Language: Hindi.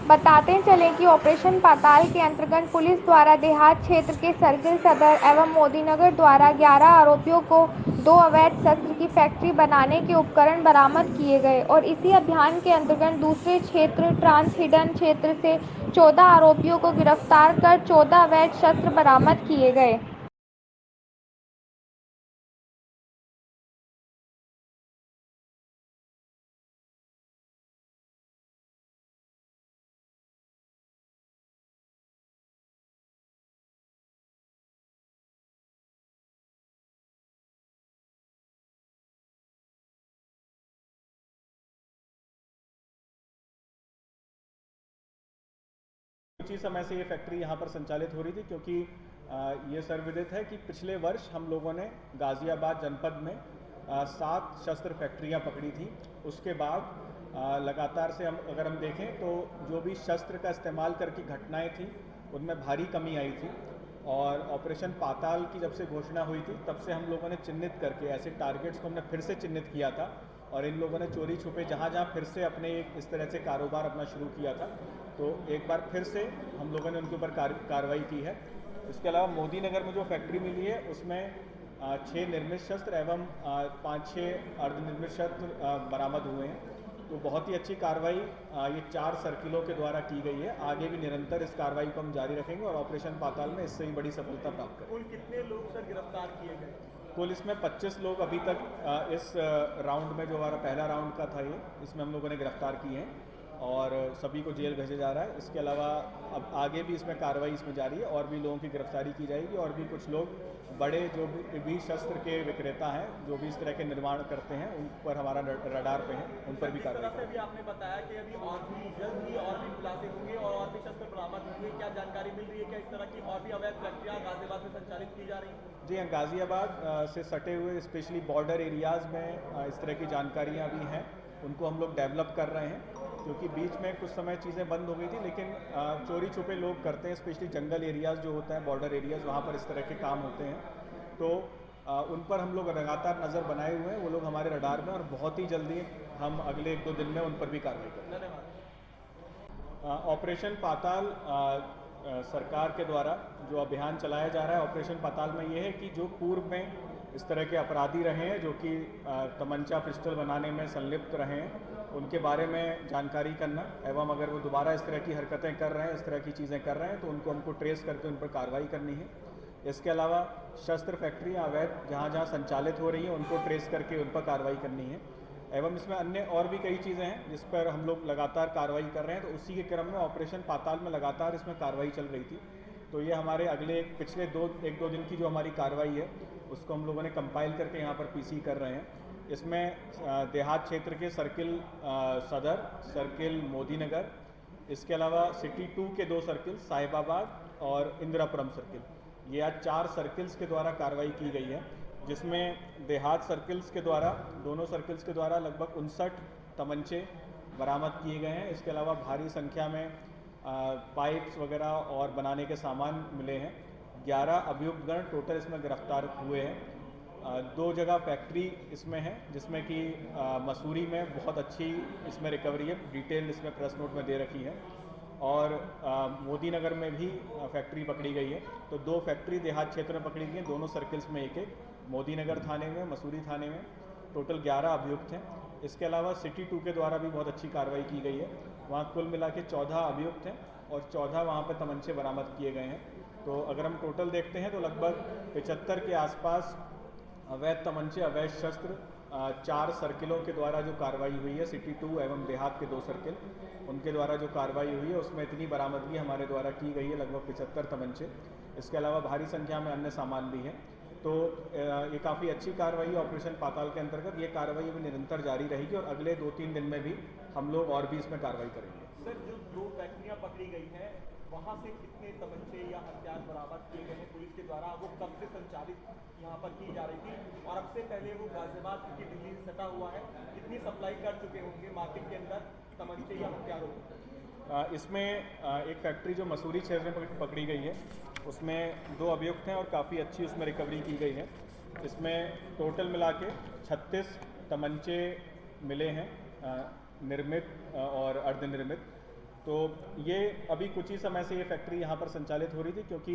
बताते चलें कि ऑपरेशन पाताल के अंतर्गत पुलिस द्वारा देहात क्षेत्र के सर्किल सदर एवं मोदीनगर द्वारा 11 आरोपियों को 2 अवैध शस्त्र की फैक्ट्री बनाने के उपकरण बरामद किए गए और इसी अभियान के अंतर्गत दूसरे क्षेत्र ट्रांस हिडन क्षेत्र से 14 आरोपियों को गिरफ्तार कर 14 अवैध शस्त्र बरामद किए गए। कुछ ही समय से ये फैक्ट्री यहाँ पर संचालित हो रही थी, क्योंकि ये सर्वविदित है कि पिछले वर्ष हम लोगों ने गाज़ियाबाद जनपद में 7 शस्त्र फैक्ट्रियाँ पकड़ी थी। उसके बाद लगातार से अगर हम देखें तो जो भी शस्त्र का इस्तेमाल करके घटनाएं थी उनमें भारी कमी आई थी। और ऑपरेशन पाताल की जब से घोषणा हुई थी तब से हम लोगों ने चिन्हित करके ऐसे टारगेट्स को हमने फिर से चिन्हित किया था और इन लोगों ने चोरी छुपे जहाँ जहाँ फिर से अपने एक इस तरह से कारोबार अपना शुरू किया था, तो एक बार फिर से हम लोगों ने उनके ऊपर कार्रवाई की है। इसके अलावा मोदी नगर में जो फैक्ट्री मिली है उसमें 6 निर्मित शस्त्र एवं 5-6 अर्धनिर्मित शस्त्र बरामद हुए हैं। तो बहुत ही अच्छी कार्रवाई ये 4 सर्किलों के द्वारा की गई है। आगे भी निरंतर इस कार्रवाई को हम जारी रखेंगे और ऑपरेशन पाताल में इससे ही बड़ी सफलता प्राप्त करेंगे। कुल कितने लोग सर गिरफ्तार किए गए? कुल इसमें 25 लोग अभी तक इस राउंड में, जो हमारा पहला राउंड का था ये, इसमें हम लोगों ने गिरफ्तार किए हैं और सभी को जेल भेजा जा रहा है। इसके अलावा अब आगे भी इसमें कार्रवाई इसमें जारी है और भी लोगों की गिरफ्तारी की जाएगी और भी कुछ लोग बड़े जो भी शस्त्र के विक्रेता हैं, जो भी इस तरह के निर्माण करते हैं, उन पर हमारा रडार पे हैं, उन पर भी कार्रवाई करेंगे। भी आपने बताया कि अभी और भी जल्द ही और भी खुलासे होंगे और भी शस्त्र बरामद होंगे, क्या जानकारी मिल रही है? क्या इस तरह की और भी अवैध फैक्ट्रियां गाजियाबाद में संचालित की जा रही हैं? जी हाँ, गाज़ियाबाद से सटे हुए स्पेशली बॉर्डर एरियाज़ में इस तरह की जानकारियाँ भी हैं, उनको हम लोग डेवलप कर रहे हैं, क्योंकि बीच में कुछ समय चीज़ें बंद हो गई थी, लेकिन चोरी छुपे लोग करते हैं, स्पेशली जंगल एरियाज़ जो होता है, बॉर्डर एरियाज़, वहाँ पर इस तरह के काम होते हैं। तो उन पर हम लोग लगातार नज़र बनाए हुए हैं, वो लोग हमारे रडार में, और बहुत ही जल्दी हम अगले 1-2 दिन में उन पर भी कार्रवाई करेंगे। धन्यवाद। ऑपरेशन पाताल सरकार के द्वारा जो अभियान चलाया जा रहा है ऑपरेशन पाताल में, ये है कि जो पूर्व में इस तरह के अपराधी रहे हैं, जो कि तमंचा पिस्टल बनाने में संलिप्त रहे हैं, उनके बारे में जानकारी करना एवं अगर वो दोबारा इस तरह की हरकतें कर रहे हैं, इस तरह की चीज़ें कर रहे हैं, तो उनको हमको ट्रेस करके उन पर कार्रवाई करनी है। इसके अलावा शस्त्र फैक्ट्रियाँ अवैध जहाँ जहाँ संचालित हो रही हैं उनको ट्रेस करके उन पर कार्रवाई करनी है। एवं इसमें अन्य और भी कई चीज़ें हैं जिस पर हम लोग लगातार कार्रवाई कर रहे हैं, तो उसी के क्रम में ऑपरेशन पाताल में लगातार इसमें कार्रवाई चल रही थी। तो ये हमारे अगले पिछले 1-2 दिन की जो हमारी कार्रवाई है उसको हम लोगों ने कंपाइल करके यहाँ पर पीसी कर रहे हैं। इसमें देहात क्षेत्र के सर्किल सदर, सर्किल मोदी नगर, इसके अलावा सिटी 2 के 2 सर्किल साहिबाबाद और इंदिरापुरम सर्किल, ये आज 4 सर्किल्स के द्वारा कार्रवाई की गई है, जिसमें देहात सर्किल्स के द्वारा, दोनों सर्किल्स के द्वारा लगभग 59 तमंचे बरामद किए गए हैं। इसके अलावा भारी संख्या में पाइप्स वगैरह और बनाने के सामान मिले हैं। 11 अभियुक्तगण टोटल इसमें गिरफ्तार हुए हैं। 2 जगह फैक्ट्री इसमें है, जिसमें कि मसूरी में बहुत अच्छी इसमें रिकवरी है, डिटेल इसमें प्रेस नोट में दे रखी है, और मोदी नगर में भी फैक्ट्री पकड़ी गई है। तो 2 फैक्ट्री देहात क्षेत्र में पकड़ी गई हैं, दोनों सर्किल्स में एक एक, मोदी नगर थाने में, मसूरी थाने में, टोटल 11 अभियुक्त हैं। इसके अलावा सिटी 2 के द्वारा भी बहुत अच्छी कार्रवाई की गई है, वहाँ कुल मिला के 14 अभियुक्त हैं और 14 वहाँ पर तमंचे बरामद किए गए हैं। तो अगर हम टोटल देखते हैं तो लगभग 75 के आसपास अवैध तमंचे, अवैध शस्त्र 4 सर्किलों के द्वारा जो कार्रवाई हुई है, सिटी 2 एवं देहात के 2 सर्किल, उनके द्वारा जो कार्रवाई हुई है उसमें इतनी बरामदगी हमारे द्वारा की गई है, लगभग 75 तमंचे। इसके अलावा भारी संख्या में अन्य सामान भी हैं। तो ये काफ़ी अच्छी कार्रवाई ऑपरेशन पाताल के अंतर्गत, ये कार्रवाई अभी निरंतर जारी रहेगी और अगले 2-3 दिन में भी हम लोग और भी इसमें कार्रवाई करेंगे। सर, जो 2 फैक्ट्रियाँ पकड़ी गई हैं, वहाँ से कितने तमंचे या हथियार बरामद किए गए हैं पुलिस के द्वारा? वो कब से संचालित यहाँ पर की जा रही थी और अब से पहले वो गाजियाबाद की दिल्ली से सटा हुआ है, कितनी सप्लाई कर चुके होंगे मार्केट के अंदर तमंचे या हथियारों को? इसमें एक फैक्ट्री जो मसूरी क्षेत्र में पकड़ी गई है उसमें 2 अभियुक्त हैं और काफ़ी अच्छी उसमें रिकवरी की गई है। इसमें टोटल मिला के 36 तमंचे मिले हैं, निर्मित और अर्धनिर्मित, तो ये अभी कुछ ही समय से ये फैक्ट्री यहाँ पर संचालित हो रही थी, क्योंकि